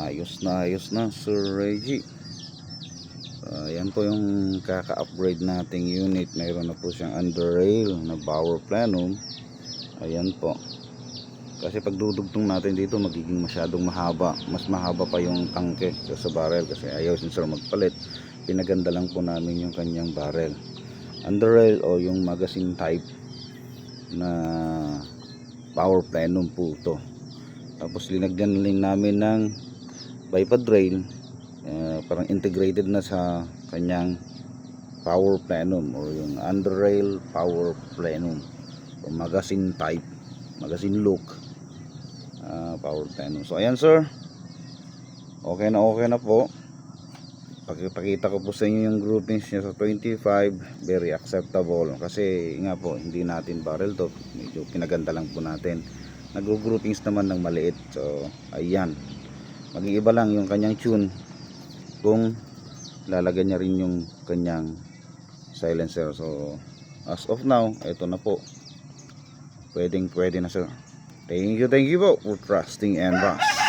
ayos na Sir Reggie. Ayan po yung kaka-upgrade nating unit. Mayroon na po siyang under rail na power plenum. Ayan po. Kasi pag dudugtong natin dito magiging masyadong mahaba. Mas mahaba pa yung tangke sa barrel kasi ayaw si Sir magpalit. Pinaganda lang po namin yung kanyang barrel. Under rail o yung magazine type na power plenum po ito. Tapos linagyan din namin ng bipod rail. Parang integrated na sa kanyang power plenum or yung under rail power plenum o magazine type, magazine look power plenum. So ayan sir, okay na po. Pakita ko po sa inyo yung groupings niya sa 25, very acceptable kasi nga po hindi natin barrel to, medyo pinaganda lang po natin. Nag-groupings naman ng maliit. So ayan, mag-iiba lang yung kanyang tune kung lalagyan niya rin yung kanyang silencer. So as of now, ito na po, pwede na sir. Thank you po for trusting and trust.